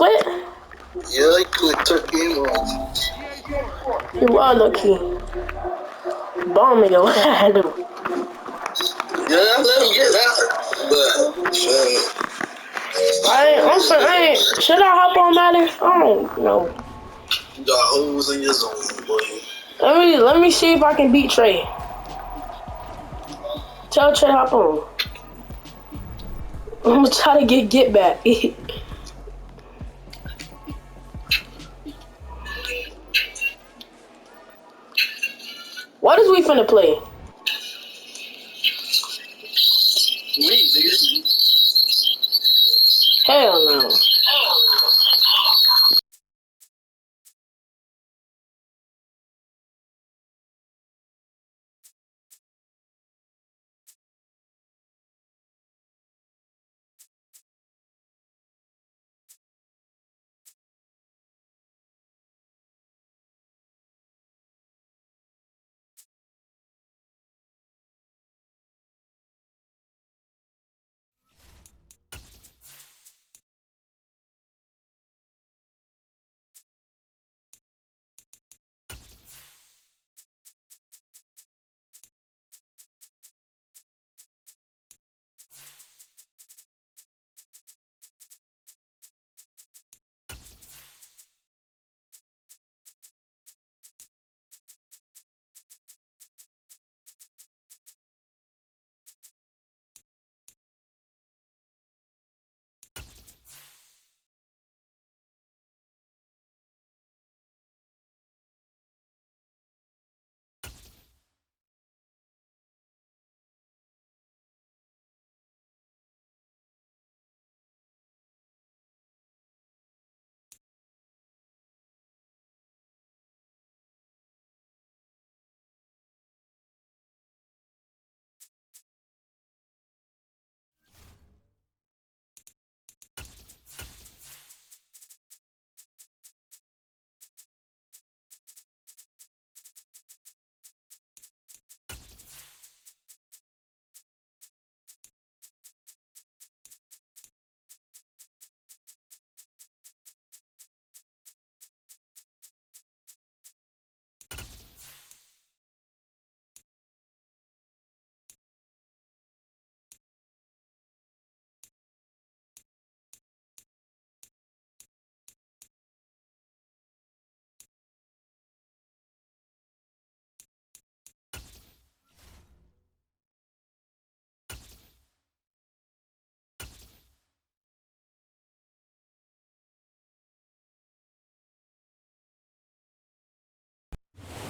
quit? Yeah, he quit. Took the game off. You are lucky. Bombing your head. Yeah, I let him get out. But, Should I hop on Madden? I don't know. you got holes in your zone, boy. Let me see if I can beat Trey. Tell Trey hop on. I'm gonna try to get back. What is we finna play? Me, nigga. Hell no.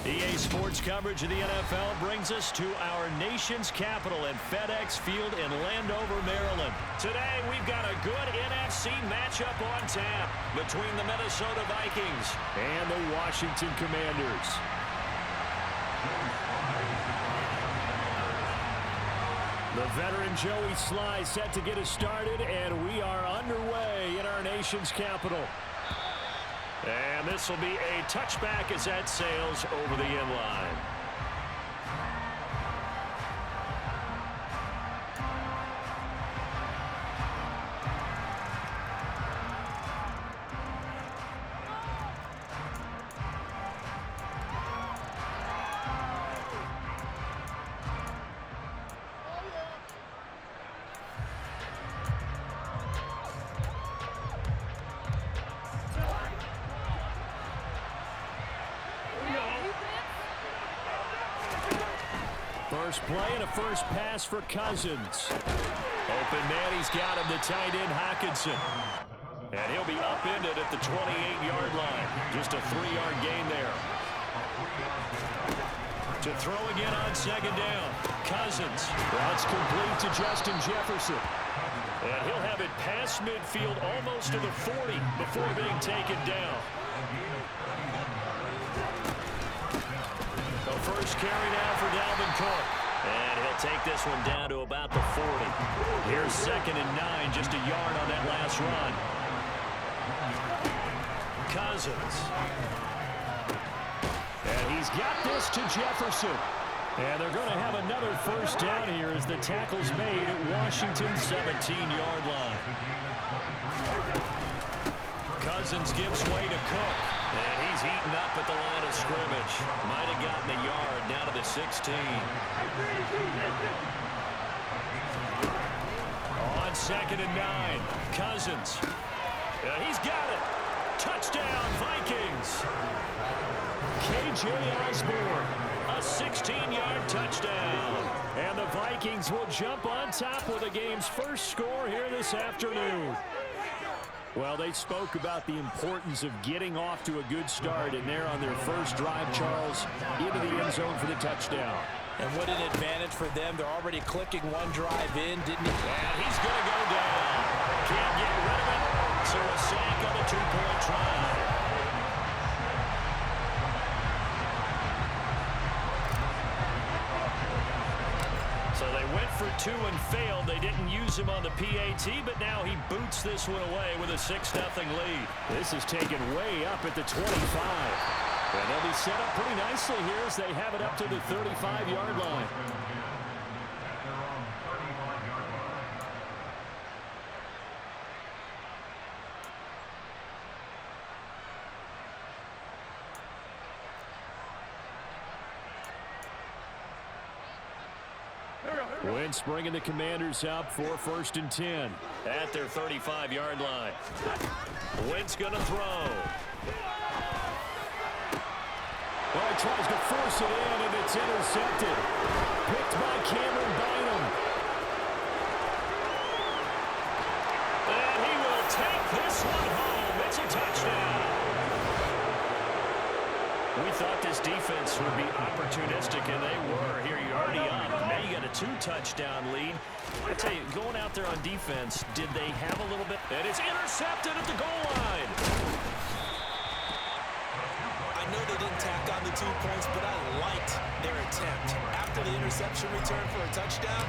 EA Sports coverage of the NFL brings us to our nation's capital at FedEx Field in Landover, Maryland. Today, we've got a good NFC matchup on tap between the Minnesota Vikings and the Washington Commanders. The veteran Joey Sly set to get us started, and we are underway in our nation's capital. And this will be a touchback as that sails over the end line. First play and a first pass for Cousins. Open man, he's got him, the tight end Hockenson. And he'll be upended at the 28-yard line. Just a 3-yard gain there. To throw again on second down. Cousins. That's complete to Justin Jefferson. And he'll have it past midfield almost to the 40 before being taken down. The first carry now for Dalvin Cook. And he'll take this one down to about the 40. Here's 2nd and 9, just a yard on that last run. Cousins. And he's got this to Jefferson. And they're going to have another first down here as the tackle's made at Washington's 17-yard line. Cousins gives way to Cook. And he's eaten up at the line of scrimmage. Might have gotten a yard down to the 16. On 2nd and 9, Cousins. He's got it. Touchdown, Vikings. K.J. Osborne, a 16-yard touchdown. And the Vikings will jump on top with the game's first score here this afternoon. Well, they spoke about the importance of getting off to a good start, and they're on their first drive, Charles, into the end zone for the touchdown. And what an advantage for them. They're already clicking one drive in, didn't he? And he's going to go down. Can't get rid of it. So a sack on the 2-point try. So they went for 2 and failed. They didn't use him on the PAT, but now he boots this one away with a 6-0 lead. This is taken way up at the 25. And they'll be set up pretty nicely here as they have it up to the 35-yard line. Wentz bringing the Commanders up for 1st and 10 at their 35-yard line. Wentz going to throw. Well, he tries to force it in, and it's intercepted. Picked by Cameron Bynum. And he will take this one home. It's a touchdown. We thought this defense would be opportunistic, and they were. Here you're already up. Now you got a 2-touchdown lead. I tell you, going out there on defense, did they have a little bit? And it's intercepted at the goal line. I know they didn't tack on the 2 points, but I liked their attempt. After the interception return for a touchdown,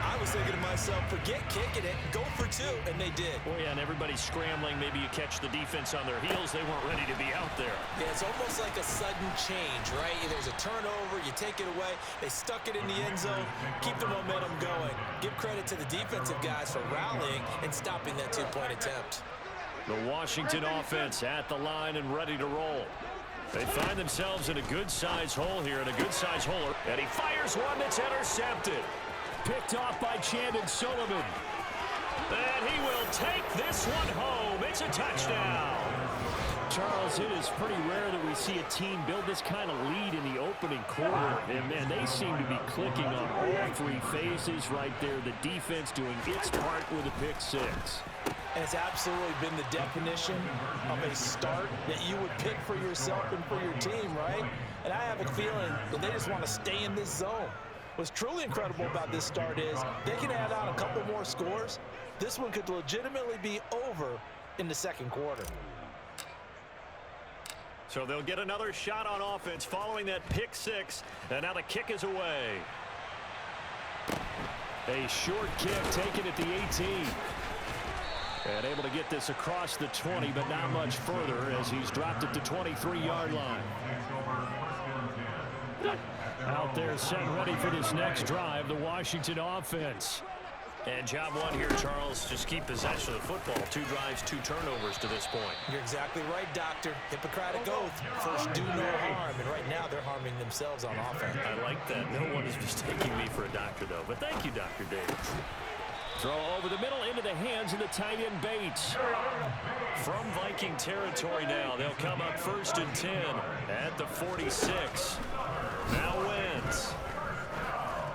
I was thinking to myself, forget kicking it, go for 2, and they did. Well, yeah, and everybody's scrambling. Maybe you catch the defense on their heels. They weren't ready to be out there. Yeah, it's almost like a sudden change, right? There's a turnover, you take it away, they stuck it in the end zone, keep the momentum going. Give credit to the defensive guys for rallying and stopping that 2-point attempt. The Washington offense at the line and ready to roll. They find themselves in a good-sized hole here, and he fires one that's intercepted. Picked off by Chandon Sullivan. And he will take this one home. It's a touchdown. Charles, it is pretty rare that we see a team build this kind of lead in the opening quarter. And, man, they seem to be clicking on all 3 phases right there. The defense doing its part with a pick 6. And it's absolutely been the definition of a start that you would pick for yourself and for your team, right? And I have a feeling that they just want to stay in this zone. What's truly incredible about this start is they can add on a couple more scores. This one could legitimately be over in the 2nd quarter. So they'll get another shot on offense following that pick 6. And now the kick is away. A short kick taken at the 18. And able to get this across the 20, but not much further as he's dropped at the 23-yard line. Out there set ready for this next drive, the Washington offense. And job 1 here, Charles, just keep possession of the football. 2 drives, 2 turnovers to this point. You're exactly right, Doctor. Hippocratic oath. First, do no harm. And right now, they're harming themselves on offense. I like that. No one is mistaking me for a doctor, though. But thank you, Dr. Davis. Throw over the middle into the hands of the tight end Bates. From Viking territory now, they'll come up 1st and 10 at the 46. Now Wentz.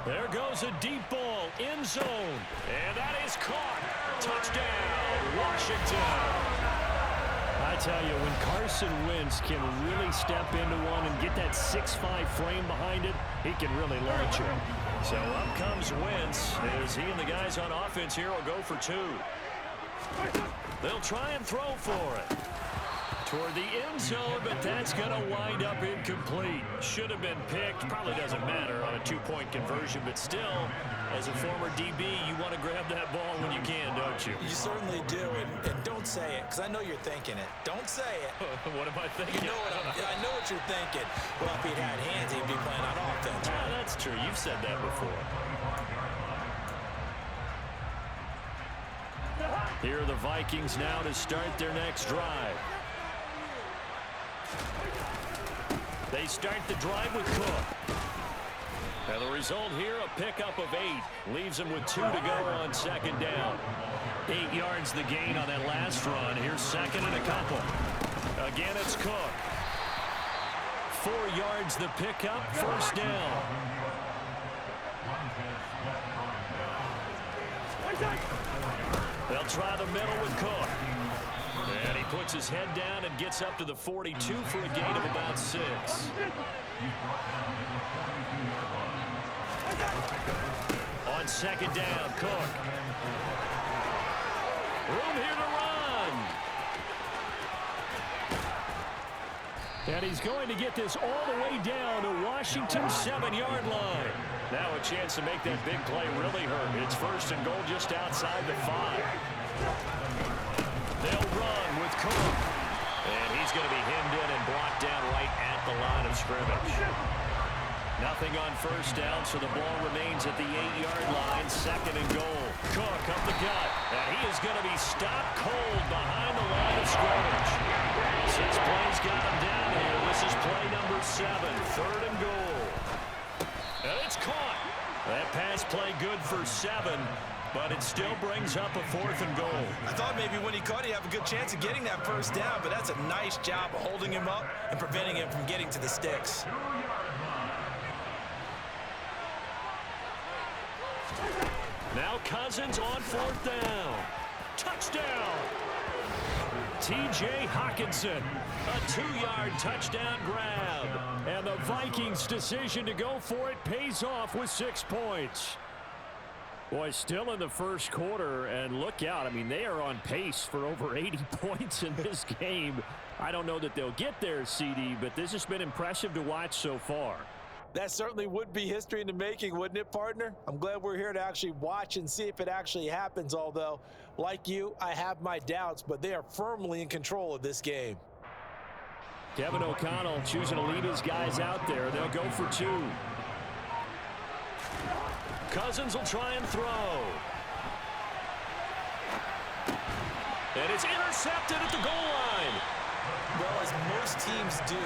There goes a deep ball, end zone, and that is caught. Touchdown, Washington. I tell you, when Carson Wentz can really step into one and get that 6'5" frame behind it, he can really launch it. So up comes Wentz as he and the guys on offense here will go for 2. They'll try and throw for it. Toward the end zone, but that's going to wind up incomplete. Should have been picked. Probably doesn't matter on a 2-point conversion, but still, as a former DB, you want to grab that ball when you can, don't you? You certainly do, and don't say it, because I know you're thinking it. Don't say it. What am I thinking? You know I know what you're thinking. Well, if he'd had hands, he'd be playing on offense. Yeah, that's true. You've said that before. Here are the Vikings now to start their next drive. They start the drive with Cook. And the result here, a pickup of 8. Leaves them with 2 to go on second down. 8 yards the gain on that last run. Here's second and a couple. Again, it's Cook. 4 yards the pickup, first down. They'll try the middle with Cook. And he puts his head down and gets up to the 42 for a gain of about 6. On second down, Cook. Room here to run. And he's going to get this all the way down to Washington's 7-yard line. Now a chance to make that big play really hurt. It's first and goal just outside the 5. They'll run with Cook. And he's going to be hemmed in and blocked down right at the line of scrimmage. Nothing on first down, so the ball remains at the 8-yard line, second and goal. Cook up the gut, and he is going to be stopped cold behind the line of scrimmage. 6 plays got him down here. This is play number 7, third and goal. And it's caught. That pass play good for 7, but it still brings up a 4th and goal. I thought maybe when he caught it, he'd have a good chance of getting that first down, but that's a nice job of holding him up and preventing him from getting to the sticks. Now Cousins on 4th down. Touchdown! T.J. Hockenson, a 2-yard touchdown grab. And the Vikings' decision to go for it pays off with 6 points. Boy, still in the first quarter, and look out. I mean, they are on pace for over 80 points in this game. I don't know that they'll get there, CD, but this has been impressive to watch so far. That certainly would be history in the making, wouldn't it, partner? I'm glad we're here to actually watch and see if it actually happens, although, like you, I have my doubts, but they are firmly in control of this game. Kevin O'Connell choosing to lead his guys out there. They'll go for 2. Cousins will try and throw. And it's intercepted at the goal line. Well, as most teams do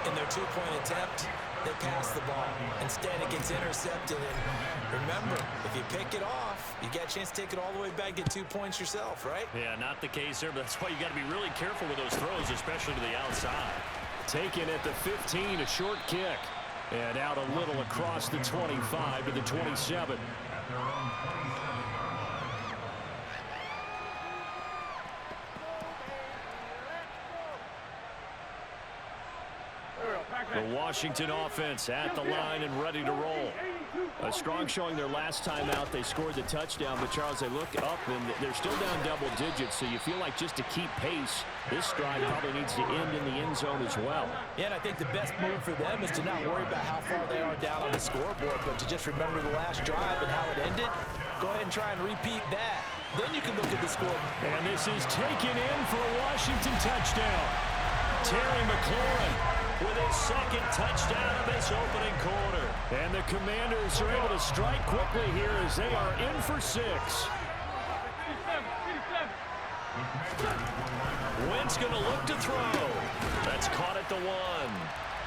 in their 2-point attempt, they pass the ball. Instead, it gets intercepted. And remember, if you pick it off, you get a chance to take it all the way back, get 2 points yourself, right? Yeah, not the case there, but that's why you got to be really careful with those throws, especially to the outside. Taken at the 15, a short kick. And out a little across the 25 to the 27. The Washington offense at the line and ready to roll. A strong showing their last time out. They scored the touchdown, but Charles, they look up and they're still down double digits, so you feel like just to keep pace, this drive probably needs to end in the end zone as well. Yeah, and I think the best move for them is to not worry about how far they are down on the scoreboard, but to just remember the last drive and how it ended. Go ahead and try and repeat that. Then you can look at the scoreboard. And this is taken in for a Washington touchdown. Terry McLaurin with his second touchdown of this opening quarter. And the Commanders are able to strike quickly here as they are in for 6. Wentz going to look to throw. That's caught at the 1.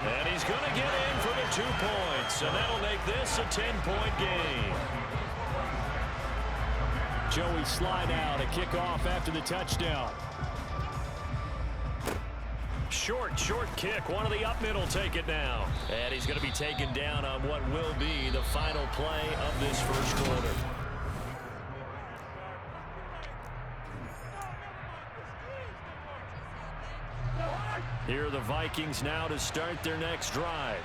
And he's going to get in for the 2 points. And that'll make this a 10-point game. Joey Slye now to kick off after the touchdown. Short kick. One of the up middle take it now. And he's going to be taken down on what will be the final play of this first quarter. Here are the Vikings now to start their next drive.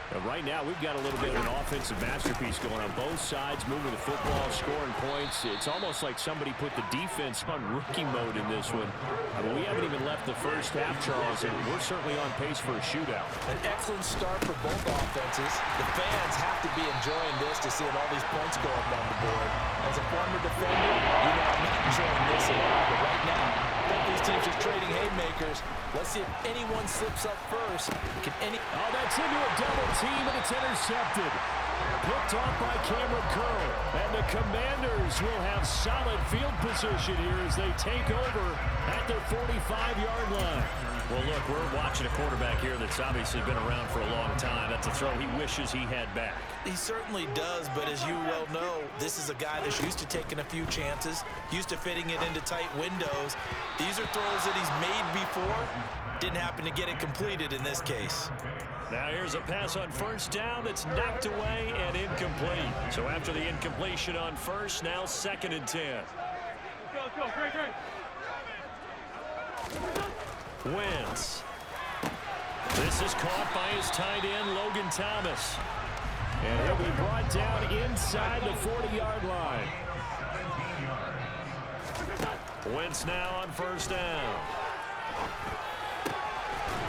Now, right now, we've got a little bit of an offensive masterpiece going on both sides, moving the football, scoring points. It's almost like somebody put the defense on rookie mode in this one. I mean, we haven't even left the first half, Charles, and we're certainly on pace for a shootout. An excellent start for both offenses. The fans have to be enjoying this to see all these points go up on the board. As a former defender, you know I'm not enjoying this at all, but right now, both these teams are trading haymakers. Let's see if anyone slips up first. Oh, that's into a double team, and it's intercepted. Picked off by Cameron Curl. And the Commanders will have solid field position here as they take over at their 45-yard line. Well, look, we're watching a quarterback here that's obviously been around for a long time. That's a throw he wishes he had back. He certainly does, but as you well know, this is a guy that's used to taking a few chances, used to fitting it into tight windows. These are throws that he's made before. Didn't happen to get it completed in this case. Now here's a pass on first down that's knocked away and incomplete. So after the incompletion on first, now 2nd and 10. Go, great. Wentz. This is caught by his tight end, Logan Thomas. And he'll be brought down inside the 40-yard line. Wentz now on first down.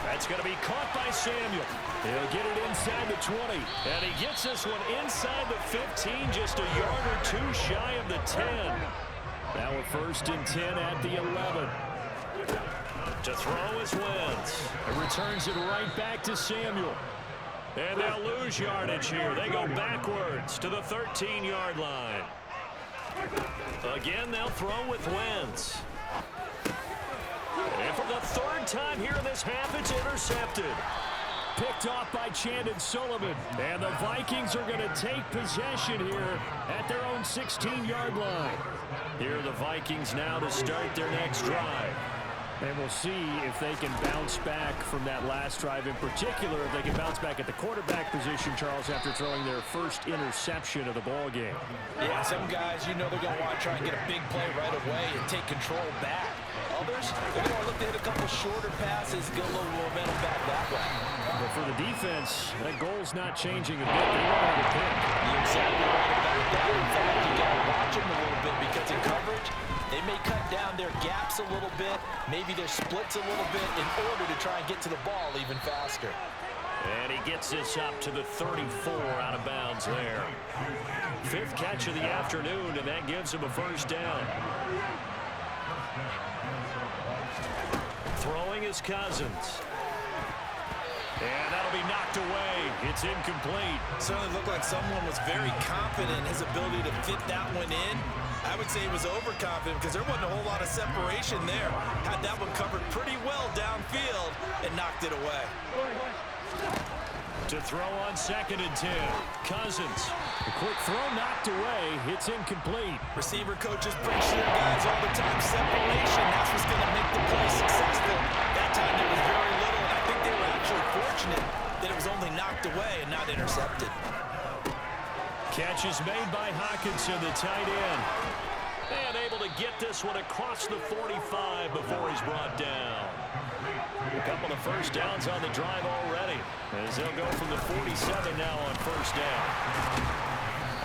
That's going to be caught by Samuel. He'll get it inside the 20. And he gets this one inside the 15, just a yard or two shy of the 10. Now a 1st and 10 at the 11. To throw is Wentz. It returns it right back to Samuel. And they'll lose yardage here. They go backwards to the 13-yard line. Again, they'll throw with Wentz. And for the 3rd time here in this half, it's intercepted. Picked off by Chandon Sullivan. And the Vikings are going to take possession here at their own 16-yard line. Here are the Vikings now to start their next drive. And we'll see if they can bounce back from that last drive in particular, if they can bounce back at the quarterback position, Charles, after throwing their first interception of the ball game. Yeah, some guys, you know they're going to want to try and get a big play right away and take control back. Others, they're going to look to hit a couple shorter passes, get a little momentum back that way. But for the defense, that goal's not changing a bit. They want to pick. You're exactly right about that. In fact, you got to watch them a little bit because in coverage, they may cut down their gaps a little bit, maybe their splits a little bit in order to try and get to the ball even faster. And he gets this up to the 34 out of bounds there. 5th catch of the afternoon, and that gives him a 1st down. Throwing is Cousins. And that'll be knocked away. It's incomplete. Certainly looked like someone was very confident in his ability to fit that one in. I would say he was overconfident because there wasn't a whole lot of separation there. Had that one covered pretty well downfield and knocked it away. To throw on 2nd and 10. Cousins. A quick throw knocked away. It's incomplete. Receiver coaches preach to their guys all the time. Separation, that's what's going to make the play successful. That time there was very little, and I think they were actually fortunate that it was only knocked away and not intercepted. Catch is made by Hockenson, the tight end. And able to get this one across the 45 before he's brought down. A couple of 1st downs on the drive already, as they'll go from the 47 now on 1st down.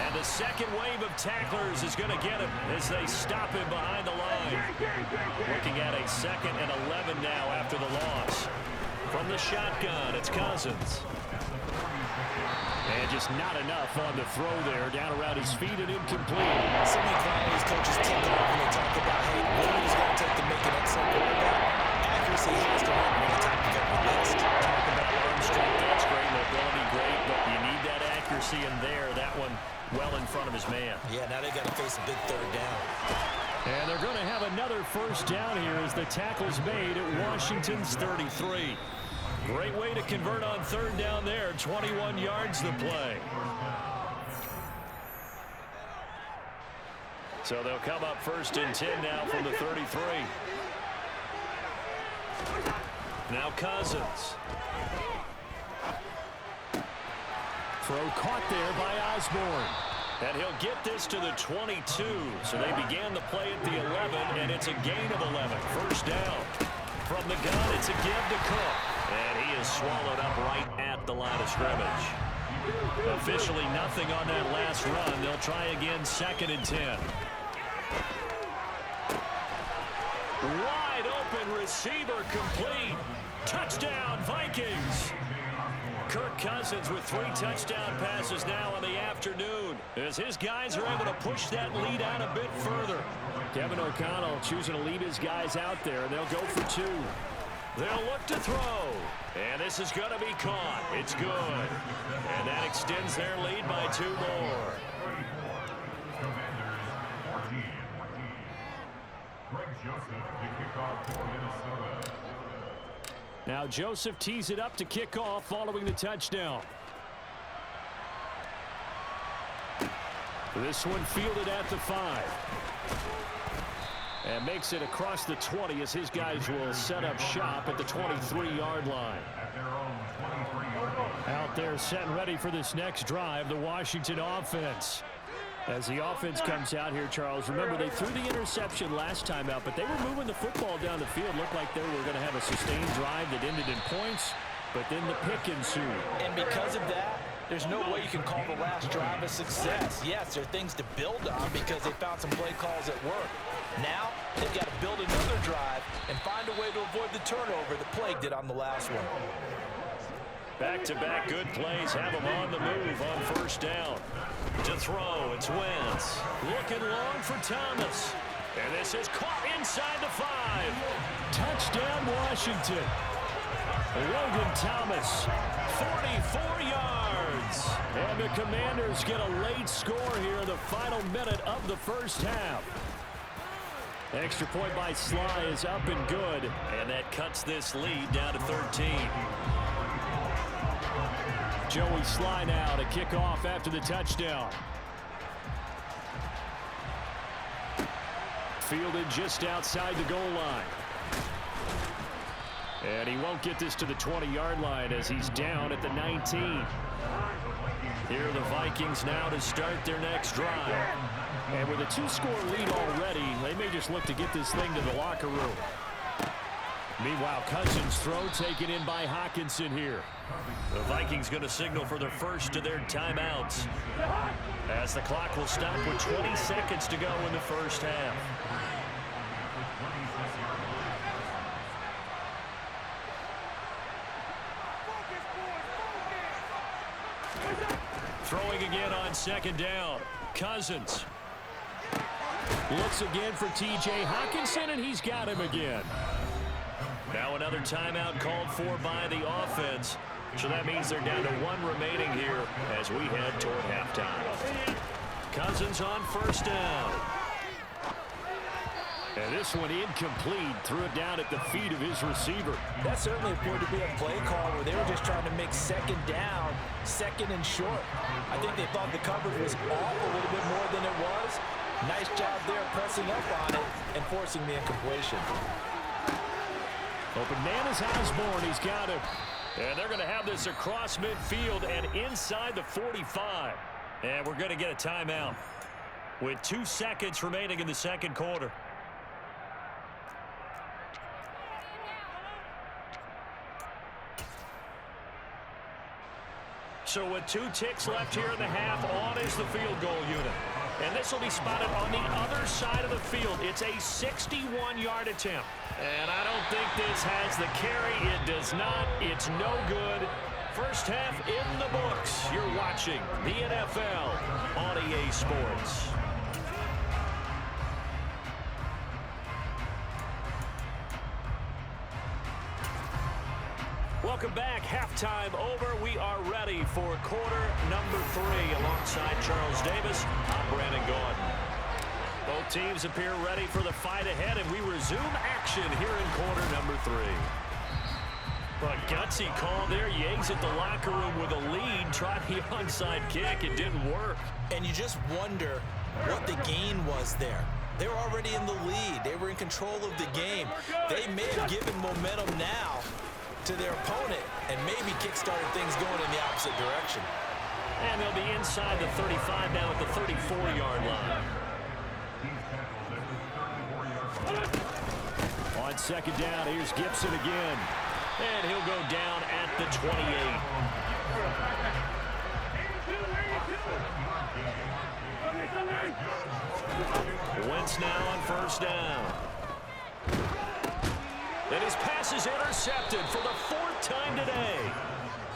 And the 2nd wave of tacklers is going to get him as they stop him behind the line. Looking at a 2nd and 11 now after the loss. From the shotgun, it's Cousins. And just not enough on the throw there, down around his feet and incomplete. So many Cowboys coaches take off when they talk about, hey, what is it going to take to make an excellent quarterback? Accuracy has to rank near the top of every list. Talk about arm strength, that's great, mobility, great, but you need that accuracy in there. That one well in front of his man. Yeah, now they got to face a big 3rd down. And they're going to have another 1st down here as the tackle's made at Washington's 33. Great way to convert on 3rd down there. 21 yards to play. So they'll come up 1st and 10 now from the 33. Now Cousins. Throw caught there by Osborne. And he'll get this to the 22. So they began the play at the 11, and it's a gain of 11. 1st down. From the gun, it's a give to Cook. And he is swallowed up right at the line of scrimmage. Officially nothing on that last run. They'll try again 2nd and 10. Wide open receiver complete. Touchdown Vikings. Kirk Cousins with 3 touchdown passes now in the afternoon as his guys are able to push that lead out a bit further. Kevin O'Connell choosing to lead his guys out there, and they'll go for 2. They'll look to throw. And this is going to be caught. It's good. And that extends their lead by 2 more. Now Joseph tees it up to kick off following the touchdown. This one fielded at the 5. And makes it across the 20 as his guys will set up shop at the 23-yard line. Out there set and ready for this next drive, the Washington offense. As the offense comes out here, Charles, remember they threw the interception last time out, but they were moving the football down the field. Looked like they were going to have a sustained drive that ended in points, but then the pick ensued. And because of that, there's no way you can call the last drive a success. Yes, there are things to build on because they found some play calls at work. Now, they've got to build another drive and find a way to avoid the turnover the Plague did on the last one. Back-to-back good plays have them on the move on first down. To throw, it's Wentz. Looking long for Thomas. And this is caught inside the 5. Touchdown, Washington. Logan Thomas, 44 yards. And the Commanders get a late score here in the final minute of the first half. Extra point by Sly is up and good. And that cuts this lead down to 13. Joey Sly now to kick off after the touchdown. Fielded just outside the goal line. And he won't get this to the 20-yard line as he's down at the 19. Here are the Vikings now to start their next drive. And with a 2-score lead already, they may just look to get this thing to the locker room. Meanwhile, Cousins' throw taken in by Hockenson here. The Vikings going to signal for the first of their timeouts as the clock will stop with 20 seconds to go in the first half. Throwing again on second down. Cousins looks again for T.J. Hockenson, and he's got him again. Now another timeout called for by the offense. So that means they're down to 1 remaining here as we head toward halftime. Cousins on first down. And this one incomplete. Threw it down at the feet of his receiver. That certainly appeared to be a play call where they were just trying to make second down, second and short. I think they thought the coverage was off a little bit more than it was. Nice job there pressing up on it and forcing the incompletion. Open man is Osborne. He's got it. And they're going to have this across midfield and inside the 45. And we're going to get a timeout with 2 seconds remaining in the second quarter. So with 2 ticks left here in the half, on is the field goal unit. And this will be spotted on the other side of the field. It's a 61-yard attempt. And I don't think this has the carry. It does not. It's no good. First half in the books. You're watching the NFL on EA Sports. Welcome back. Halftime over. We are ready for quarter number 3 alongside Charles Davis. I'm Brandon Gordon. Both teams appear ready for the fight ahead, and we resume action here in quarter number 3. But gutsy call there. Yanks at the locker room with a lead. Tried the onside kick. It didn't work. And you just wonder what the gain was there. They were already in the lead. They were in control of the game. They may have given momentum now to their opponent and maybe kick-started things going in the opposite direction. And they'll be inside the 35 now at the 34-yard line. On second down, here's Gibson again. And he'll go down at the 28. Wentz now on first down. And his pass is intercepted for the 4th time today.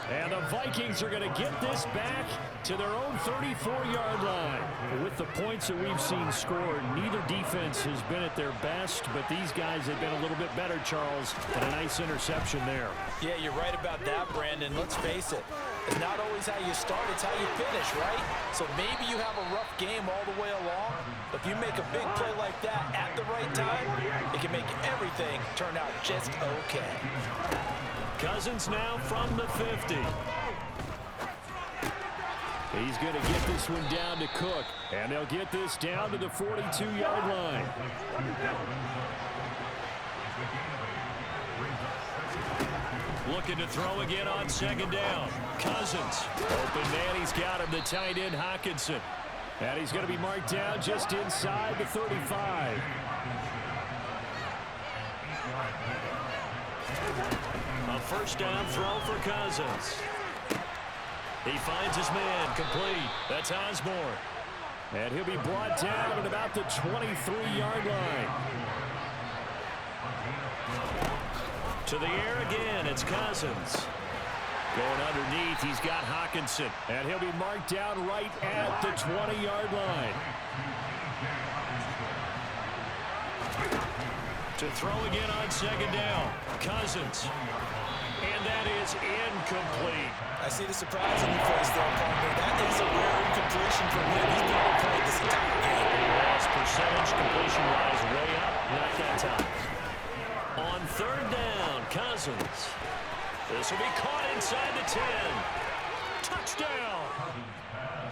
And the Vikings are going to get this back to their own 34-yard line. With the points that we've seen scored, neither defense has been at their best, but these guys have been a little bit better, Charles, and a nice interception there. Yeah, you're right about that, Brandon. Let's face it. It's not always how you start, it's how you finish, right? So maybe you have a rough game all the way along, but if you make a big play like that at the right time, it can make everything turn out just okay. Cousins now from the 50. He's going to get this one down to Cook, and they'll get this down to the 42-yard line. Looking to throw again on second down. Cousins. Open man, he's got him, the tight end Hockenson. And he's going to be marked down just inside the 35. A first down throw for Cousins. He finds his man, complete. That's Osborne. And he'll be brought down at about the 23-yard line. To the air again, it's Cousins. Going underneath, he's got Hockenson. And he'll be marked down right at the 20-yard line. To throw again on second down. Cousins. And that is incomplete. I see the surprise in your face there, partner. That is a rare incompletion from him. He's been able to play this entire game. Yes, percentage completion-wise way up. Not that time. On third down, Cousins. This will be caught inside the 10. Touchdown.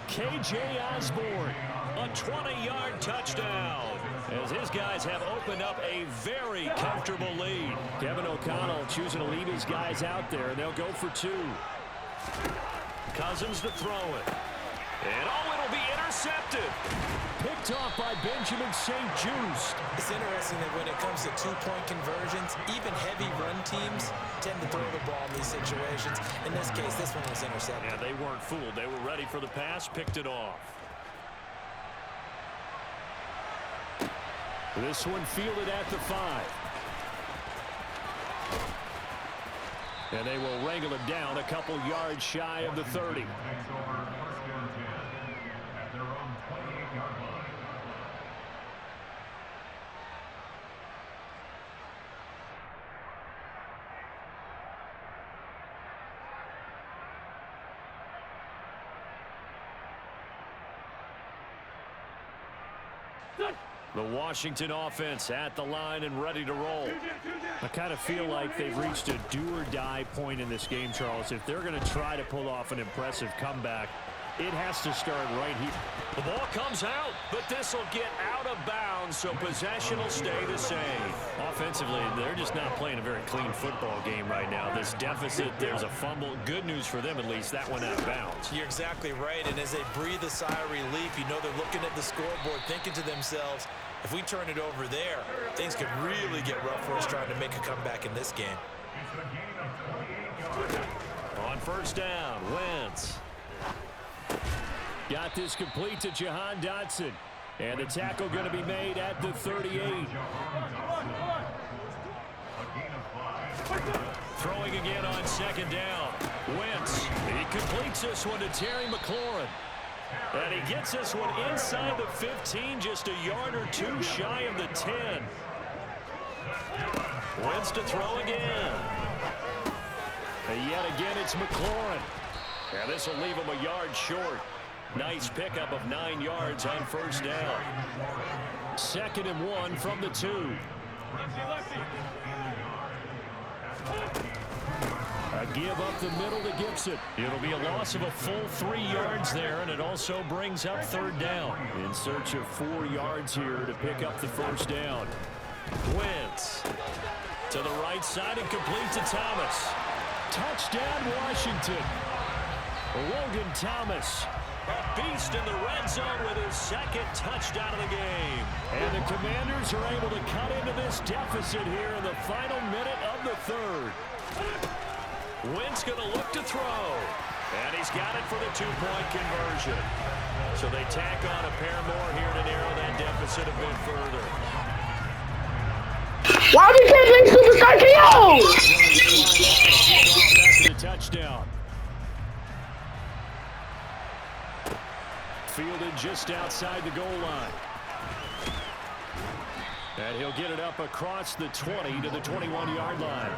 K.J. Osborne. A 20-yard touchdown. As his guys have opened up a very comfortable lead. Kevin O'Connell choosing to leave his guys out there, and they'll go for two. Cousins to throw it. And it'll be intercepted. Picked off by Benjamin St-Juste. It's interesting that when it comes to two-point conversions, even heavy run teams tend to throw the ball in these situations. In this case, this one was intercepted. Yeah, they weren't fooled. They were ready for the pass, picked it off. This one fielded at the 5. And they will wrangle him down a couple yards shy of the 30. The Washington offense at the line and ready to roll. I kind of feel like they've reached a do-or-die point in this game, Charles. If they're going to try to pull off an impressive comeback, it has to start right here. The ball comes out, but this will get out of bounds, so possession will stay the same. Offensively, they're just not playing a very clean football game right now. This deficit, there's a fumble. Good news for them, at least. That went out of bounds. You're exactly right, and as they breathe a sigh of relief, you know they're looking at the scoreboard, thinking to themselves, if we turn it over there, things could really get rough for us trying to make a comeback in this game. On first down, Wentz. Got this complete to Jahan Dotson. And the tackle going to be made at the 38. Throwing again on second down. Wentz. He completes this one to Terry McLaurin. And he gets this one inside the 15, just a yard or two shy of the 10. Wentz to throw again. And yet again, it's McLaurin. And this will leave him a yard short. Nice pickup of 9 yards on first down. 2nd and 1 from the 2. A give up the middle to Gibson. It'll be a loss of a full 3 yards there, and it also brings up third down. In search of 4 yards here to pick up the first down. Wentz to the right side and complete to Thomas. Touchdown, Washington. Logan Thomas, a beast in the red zone with his 2nd touchdown of the game. And the Commanders are able to cut into this deficit here in the final minute of the 3rd. Wentz going to look to throw. And he's got it for the 2-point conversion. So they tack on a pair more here to narrow that deficit a bit further. Why we can't make superstar KO? The touchdown. fielded just outside the goal line. And he'll get it up across the 20 to the 21-yard line.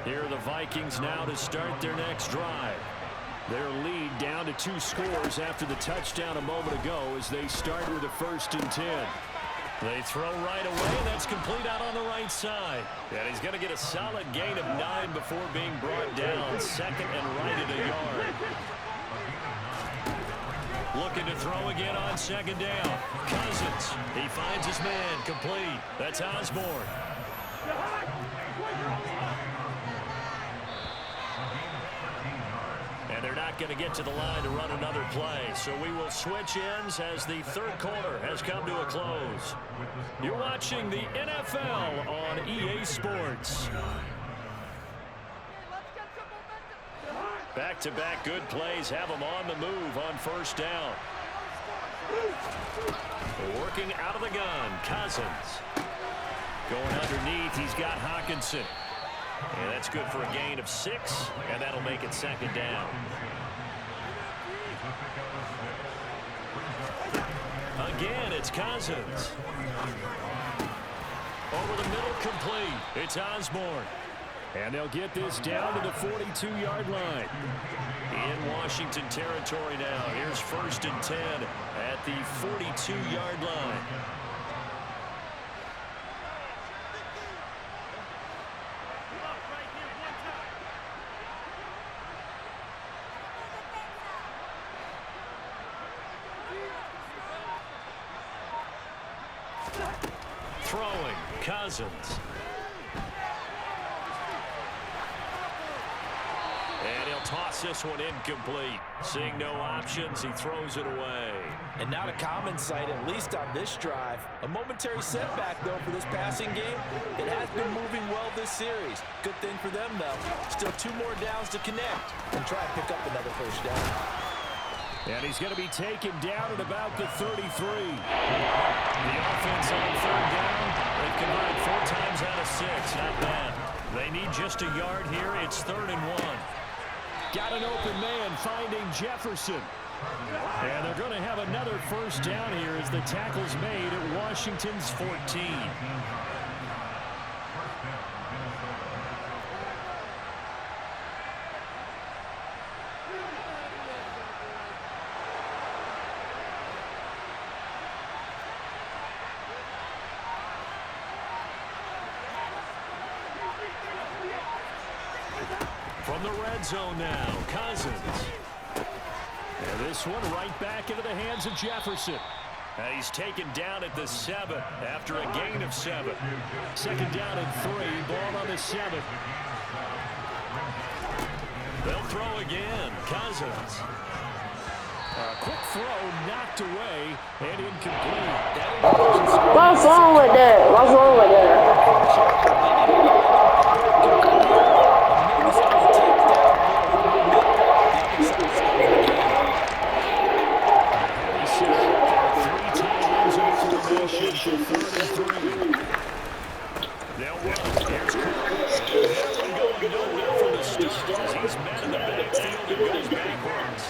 Here are the Vikings now to start their next drive. Their lead down to 2 scores after the touchdown a moment ago as they start with a 1st and 10. They throw right away. That's complete out on the right side. And he's going to get a solid gain of 9 before being brought down. 2nd and right at a yard. Looking to throw again on 2nd down. Cousins. He finds his man. Complete. That's Osborne. And they're not going to get to the line to run another play. So we will switch ends as the 3rd quarter has come to a close. You're watching the NFL on EA Sports. Back-to-back good plays have them on the move on 1st down. Working out of the gun, Cousins. Going underneath, he's got Hockenson. And that's good for a gain of 6, and that'll make it 2nd down. Again, it's Cousins. Over the middle, complete. It's Osborne. And they'll get this down to the 42-yard line. In Washington territory now. Here's 1st and 10 at the 42-yard line. Throwing, Cousins. And he'll toss this one incomplete. Seeing no options, he throws it away. And not a common sight, at least on this drive. A momentary setback, though, for this passing game. It has been moving well this series. Good thing for them, though. Still 2 more downs to connect and try and pick up another 1st down. And he's going to be taken down at about the 33. The offense on 3rd down. They've converted 4 times out of 6. Not bad. They need just a yard here. It's 3rd and 1. Got an open man finding Jefferson. And they're going to have another 1st down here as the tackle's made at Washington's 14. From the red zone now, Cousins. And this one right back into the hands of Jefferson. And he's taken down at the 7 after a gain of 7. 2nd down and 3, ball on the 7. They'll throw again, Cousins. A quick throw knocked away and incomplete. What's wrong with that? What's wrong with that? He's met in the backfield and goes backwards.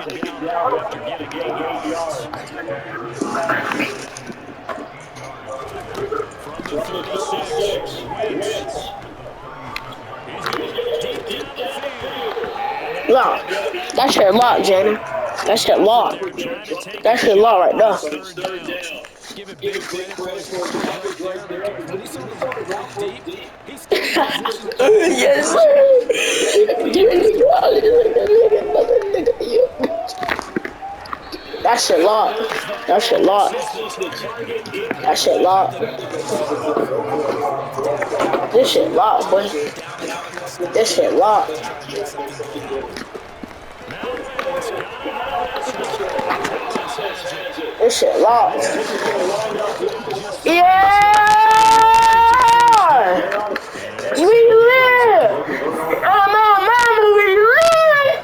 Taken down now after getting 8 yards. From the 36, Wentz. He's going deep down the field. Lock. That shit locked, Jaden. That shit locked. That shit locked right there. Give it big credit for his work there. When he saw the ball drop deep, he stayed in position. Yes, sir. That shit locked. That shit locked. That shit locked. This shit locked, boy. This shit locked. This shit locked. Yeah! We live! I'm on mama, we live!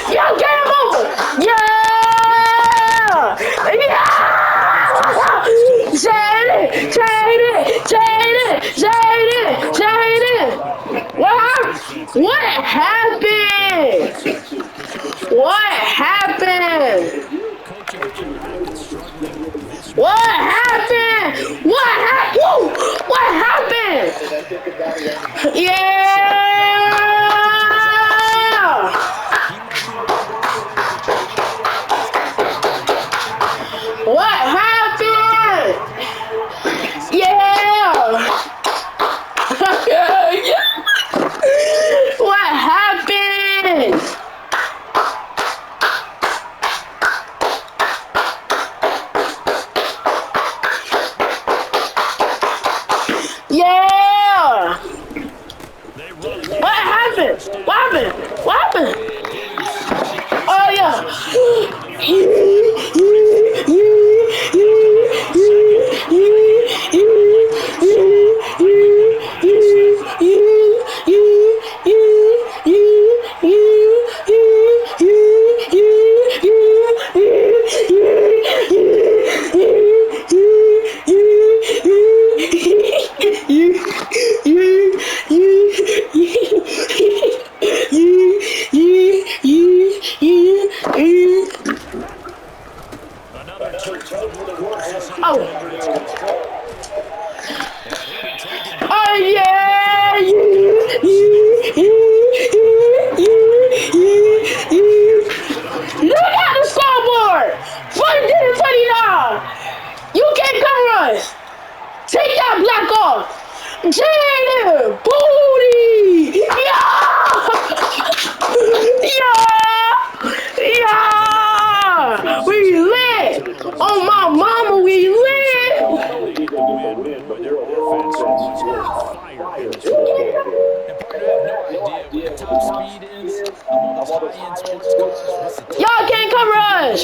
Yo, get him over! Yeah! Yeah! What happened? What happened? What happened? What happened? What happened? Yeah! What happened? Yeah! What happened? Yeah! What happened? What happened? What happened? Oh yeah! Oh yeah! Look at the scoreboard! 49! You can't cover us! Take that black off! Jaden! Booty! Yeah! We lit! Oh my mama, we lit! Y'all can't cover us!